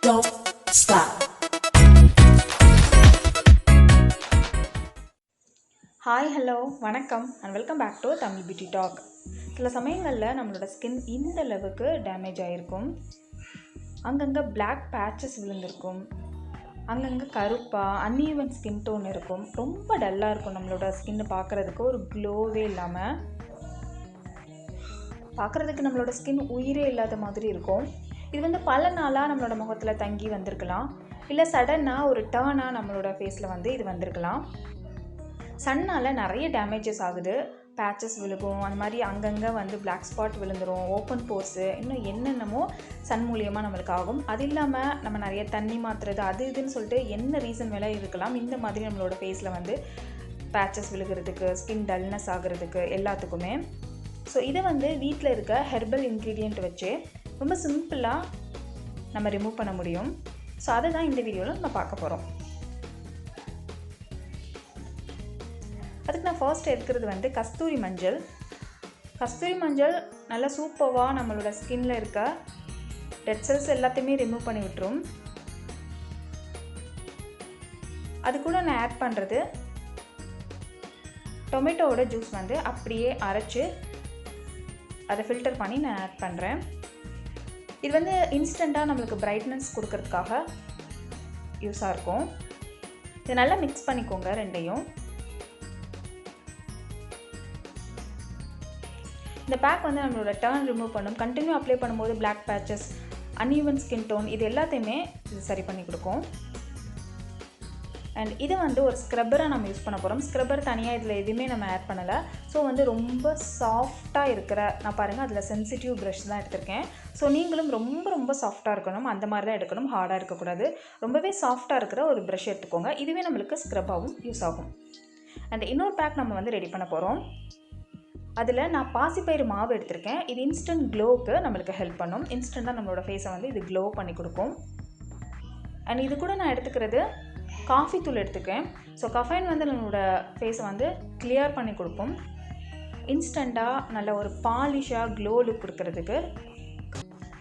don't stop. Hi hello வணக்கம் and welcome back to Tamil beauty talk. சில சமயங்களில் நம்மளோட ஸ்கின் இந்த அளவுக்கு டேமேஜ் ஆகிருக்கும். அங்கங்கே பிளாக் பேச்சஸ் விழுந்திருக்கும், அங்கங்கே கருப்பாக அன்ஈவன் ஸ்கின் டோன் இருக்கும், ரொம்ப டல்லாக இருக்கும். நம்மளோட ஸ்கின்னு பார்க்குறதுக்கு ஒரு க்ளோவே இல்லாமல், பார்க்குறதுக்கு நம்மளோட ஸ்கின் உயிரே இல்லாத மாதிரி இருக்கும். இது பல நாளாக நம்மளோட முகத்தில் தங்கி வந்திருக்கலாம், இல்லை சடனாக ஒரு டேர்னாக நம்மளோட ஃபேஸில் இது வந்திருக்கலாம். சன்னால் நிறைய டேமேஜஸ் ஆகுது, பேச்சஸ் விழுகும், அந்த மாதிரி அங்கங்கே பிளாக் ஸ்பாட் விழுந்துடும், ஓப்பன் போர்ஸு, இன்னும் என்னென்னமோ சன் மூலியமாக நம்மளுக்கு ஆகும். அது இல்லாமல் நம்ம நிறைய தண்ணி மாற்றுறது அது இதுன்னு சொல்லிட்டு என்ன ரீசன் வேலை இருக்கலாம், இந்த மாதிரி நம்மளோட ஃபேஸில் பேச்சஸ் விழுகிறதுக்கு, ஸ்கின் டல்னஸ் ஆகிறதுக்கு எல்லாத்துக்குமே. ஸோ இதை வீட்டில் இருக்க ஹெர்பல் இன்க்ரீடியண்ட் வச்சு ரொம்ப சிம்பிளாக நம்ம ரிமூவ் பண்ண முடியும். ஸோ அதை தான் இந்த வீடியோவில் நம்ம பார்க்க போகிறோம். அதுக்கு நான் ஃபர்ஸ்ட் எடுக்கிறது கஸ்தூரி மஞ்சள். கஸ்தூரி மஞ்சள் நல்லா சூப்பராக நம்மளோட ஸ்கின்னில் இருக்க டெட் செல்ஸ் எல்லாத்தையுமே ரிமூவ் பண்ணி விட்டுரும். அது கூட நான் ஆட் பண்ணுறது டொமேட்டோவோட ஜூஸ் அப்படியே அரைச்சி அதை ஃபில்டர் பண்ணி நான் ஆட் பண்ணுறேன். இது இன்ஸ்டண்ட்டாக நம்மளுக்கு பிரைட்னஸ் கொடுக்கறதுக்காக யூஸாக இருக்கும். இதை நல்லா மிக்ஸ் பண்ணிக்கோங்க ரெண்டையும். இந்த பேக் நம்மளோட டர்ன் ரிமூவ் பண்ணும். கண்டினியூ அப்ளை பண்ணும்போது black patches, uneven skin tone இது எல்லாத்தையுமே இது சரி பண்ணி கொடுக்கும். அண்ட் இதை ஒரு ஸ்க்ரப்பராக நம்ம யூஸ் பண்ண போகிறோம். ஸ்க்ரப்பர் தனியாக இதில் எதுவுமே நம்ம ஆட் பண்ணலை. ஸோ ரொம்ப சாஃப்டாக இருக்கிற, நான் பாருங்கள் அதில் சென்சிட்டிவ் ப்ரஷ் தான் எடுத்திருக்கேன். ஸோ நீங்களும் ரொம்ப ரொம்ப சாஃப்டாக இருக்கணும், அந்த மாதிரி தான் எடுக்கணும், ஹார்டாக இருக்கக்கூடாது. ரொம்பவே சாஃப்டாக இருக்கிற ஒரு ப்ரஷ் எடுத்துக்கோங்க. இதுவே நம்மளுக்கு ஸ்க்ரப்பாகவும் யூஸ் ஆகும். அண்ட் இன்னொரு பேக் நம்ம ரெடி பண்ண போகிறோம். அதில் நான் பாசிப்பயிறு மாவு எடுத்திருக்கேன். இது இன்ஸ்டன்ட் க்ளோவுக்கு நம்மளுக்கு ஹெல்ப் பண்ணும். இன்ஸ்டண்ட்டாக நம்மளோட ஃபேஸை இது க்ளோ பண்ணி கொடுக்கும். அண்ட் இது கூட நான் எடுத்துக்கிறது காஃபி தூள் எடுத்துக்கேன். ஸோ கஃபைன் நம்மளோட ஃபேஸை கிளியர் பண்ணி கொடுக்கும். இன்ஸ்டண்ட்டாக நல்ல ஒரு பாலிஷாக க்ளோ லுக் கொடுக்கறதுக்கு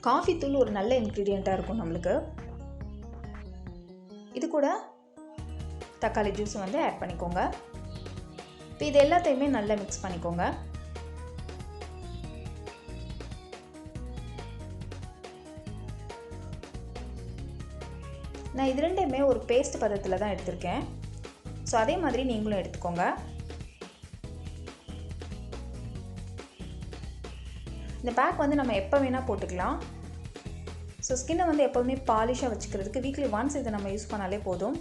காஃபி தூள் ஒரு நல்ல இன்க்ரீடியண்ட்டாக இருக்கும் நம்மளுக்கு. இது கூட தக்காளி ஜூஸ் ஆட் பண்ணிக்கோங்க. இப்போ இது எல்லாத்தையுமே நல்லா மிக்ஸ் பண்ணிக்கோங்க. நான் இது ரெண்டையுமே ஒரு பேஸ்ட் பதத்தில் தான் எடுத்திருக்கேன். ஸோ அதே மாதிரி நீங்களும் எடுத்துக்கோங்க. இந்த பேக் நம்ம எப்போ வேணால் போட்டுக்கலாம். ஸோ ஸ்கின்னை எப்போவுமே பாலிஷாக வச்சுக்கிறதுக்கு வீக்லி ஒன்ஸ் இதை நம்ம யூஸ் பண்ணாலே போதும்.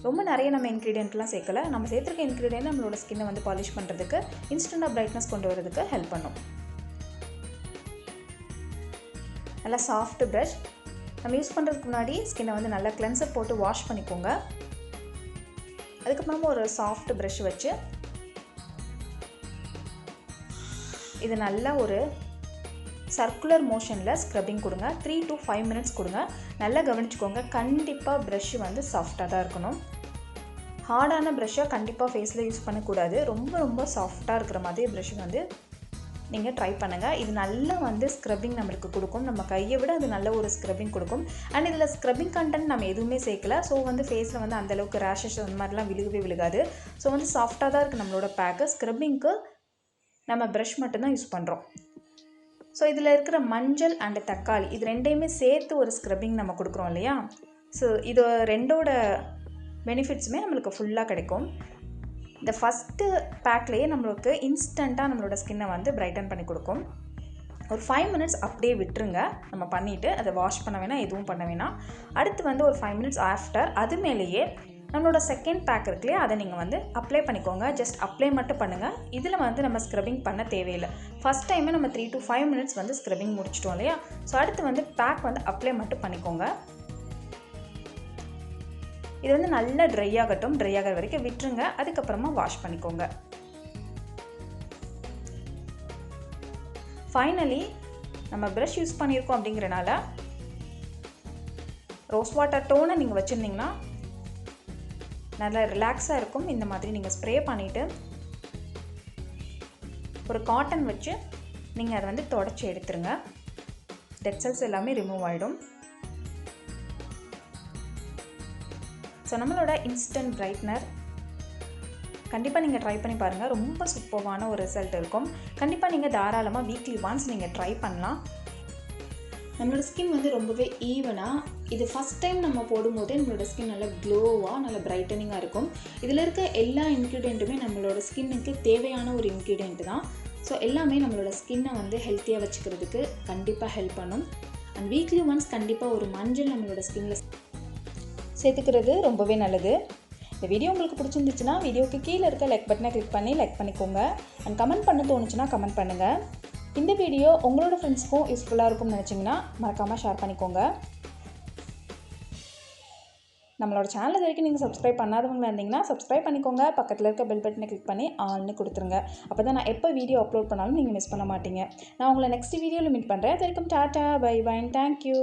ரொம்ப நிறைய நம்ம இன்க்ரீடியண்ட்லாம் சேர்க்கலை. நம்ம சேர்த்துருக்க இன்க்ரீடியண்ட் நம்மளோட ஸ்கின்னை பாலிஷ் பண்ணுறதுக்கு, இன்ஸ்டண்ட்டாக பிரைட்னஸ் கொண்டு வரதுக்கு ஹெல்ப் பண்ணும். நல்லா சாஃப்ட் ப்ரஷ் நம்ம யூஸ் பண்ணுறதுக்கு முன்னாடி ஸ்கின்னை நல்லா கிளென்சர் போட்டு வாஷ் பண்ணிக்கோங்க. அதுக்கப்புறமா ஒரு சாஃப்ட் ப்ரஷ் வச்சு இது நல்லா ஒரு சர்க்குலர் மோஷனில் ஸ்க்ரப்பிங் கொடுங்க. 3 to 5 minutes கொடுங்க. நல்லா கவனிச்சுக்கோங்க. கண்டிப்பாக ப்ரஷ்ஷு சாஃப்டாக தான் இருக்கணும். ஹார்டான ப்ரஷ்ஷாக கண்டிப்பாக ஃபேஸில் யூஸ் பண்ணக்கூடாது. ரொம்ப ரொம்ப சாஃப்டாக இருக்கிற மாதிரி ப்ரஷ்ஷு நீங்கள் ட்ரை பண்ணுங்கள். இது நல்லா ஸ்க்ரப்பிங் நம்மளுக்கு கொடுக்கும். நம்ம கையை விட அது நல்ல ஒரு ஸ்க்ரப்பிங் கொடுக்கும். அண்ட் இதில் ஸ்க்ரப்பிங் கண்டென்ட் நம்ம எதுவுமே சேர்க்கல. ஸோ ஃபேஸில் அந்தளவுக்கு ரேஷஸ் அந்த மாதிரிலாம் விழுகாது. ஸோ சாஃப்டாக தான் இருக்குது நம்மளோட பேக்கு. ஸ்க்ரப்பிங்க்கு நம்ம ப்ரஷ் மட்டும்தான் யூஸ் பண்ணுறோம். ஸோ இதில் இருக்கிற மஞ்சள் அண்டு தக்காளி இது ரெண்டையுமே சேர்த்து ஒரு ஸ்க்ரப்பிங் நம்ம கொடுக்குறோம் இல்லையா. ஸோ இது ரெண்டோட பெனிஃபிட்ஸுமே நம்மளுக்கு ஃபுல்லாக கிடைக்கும். இந்த ஃபஸ்ட்டு பேக்லேயே நம்மளுக்கு இன்ஸ்டண்ட்டாக நம்மளோட ஸ்கின்னை பிரைட்டன் பண்ணி கொடுக்கும். ஒரு 5 minutes அப்படியே விட்டுருங்க. நம்ம பண்ணிவிட்டு அதை வாஷ் பண்ண வேணாம், எதுவும் பண்ண வேணாம். அடுத்து ஒரு 5 minutes ஆஃப்டர் அது மேலேயே நம்மளோட செகண்ட் பேக் இருக்குல்லையே அதை நீங்கள் அப்ளை பண்ணிக்கோங்க. ஜஸ்ட் அப்ளை மட்டும் பண்ணுங்கள். இதில் நம்ம ஸ்க்ரப்பிங் பண்ண தேவையில்லை. ஃபஸ்ட் டைமே நம்ம 3 to 5 minutes ஸ்க்ரப்பிங் முடிச்சிட்டோம் இல்லையா. ஸோ அடுத்து பேக் அப்ளை மட்டும் பண்ணிக்கோங்க. இது நல்லா ட்ரை ஆகட்டும். ட்ரை ஆகிற வரைக்கும் விட்டுருங்க. அதுக்கப்புறமா வாஷ் பண்ணிக்கோங்க. ஃபைனலி நம்ம ப்ரஷ் யூஸ் பண்ணியிருக்கோம் அப்படிங்கிறனால ரோஸ் வாட்டர் டோனை நீங்கள் வச்சுருந்தீங்கன்னா நல்லா ரிலாக்ஸாக இருக்கும். இந்த மாதிரி நீங்கள் ஸ்ப்ரே பண்ணிவிட்டு ஒரு காட்டன் வச்சு நீங்கள் அதை தொடச்சி எடுத்துருங்க. டெட் செல்ஸ் எல்லாமே ரிமூவ் ஆகிடும். ஸோ நம்மளோட இன்ஸ்டன்ட் பிரைட்னர் கண்டிப்பாக நீங்கள் ட்ரை பண்ணி பாருங்கள். ரொம்ப சூப்பரான ஒரு ரிசல்ட் இருக்கும். கண்டிப்பாக நீங்கள் தாராளமாக வீக்லி ஒன்ஸ் நீங்கள் ட்ரை பண்ணலாம். நம்மளோட ஸ்கின் வந்து ரொம்பவே ஈவனாக, இது ஃபஸ்ட் டைம் நம்ம போடும்போதே நம்மளோட ஸ்கின் நல்லா க்ளோவாக நல்லா பிரைட்டனிங்காக இருக்கும். இதில் இருக்க எல்லா இன்க்ரீடியண்ட்டுமே நம்மளோட ஸ்கின்னுக்கு தேவையான ஒரு இன்க்ரீடியண்ட் தான். ஸோ எல்லாமே நம்மளோட ஸ்கின்னை வந்து ஹெல்த்தியாக வச்சுக்கிறதுக்கு கண்டிப்பாக ஹெல்ப் பண்ணும். அண்ட் வீக்லி ஒன்ஸ் கண்டிப்பாக ஒரு மஞ்சள் நம்மளோட ஸ்கின்ல சேர்த்துக்கிறது ரொம்பவே நல்லது. இந்த வீடியோ உங்களுக்கு பிடிச்சிருந்துச்சுன்னா வீடியோக்கு கீழே இருக்க லைக் பட்டனை கிளிக் பண்ணி லைக் பண்ணிக்கோங்க. அண்ட் கமெண்ட் பண்ண தோணுச்சுன்னா கமெண்ட் பண்ணுங்கள். இந்த வீடியோ உங்களோட ஃப்ரெண்ட்ஸ்க்கும் யூஸ்ஃபுல்லாக இருக்கும்னு நினச்சிங்கன்னா மறக்காமல் ஷேர் பண்ணிக்கோங்க. நம்மளோட சேனல் இது வரைக்கும் நீங்கள் சப்ஸ்கிரைப் பண்ணாதவங்களா இருந்தீங்கன்னா சப்ஸ்கிரைப் பண்ணிக்கோங்க. பக்கத்தில் இருக்க பெல் பட்டனை கிளிக் பண்ணி ஆல்னு கொடுத்துருங்க. அப்போ தான் நான் எப்போ வீடியோ அப்லோட் பண்ணாலும் நீங்கள் மிஸ் பண்ண மாட்டீங்க. நான் உங்களை நெக்ஸ்ட் வீடியோவில் மீட் பண்ணுறேன். அது வரைக்கும் டாட்டா, பை பை, தேங்க்யூ.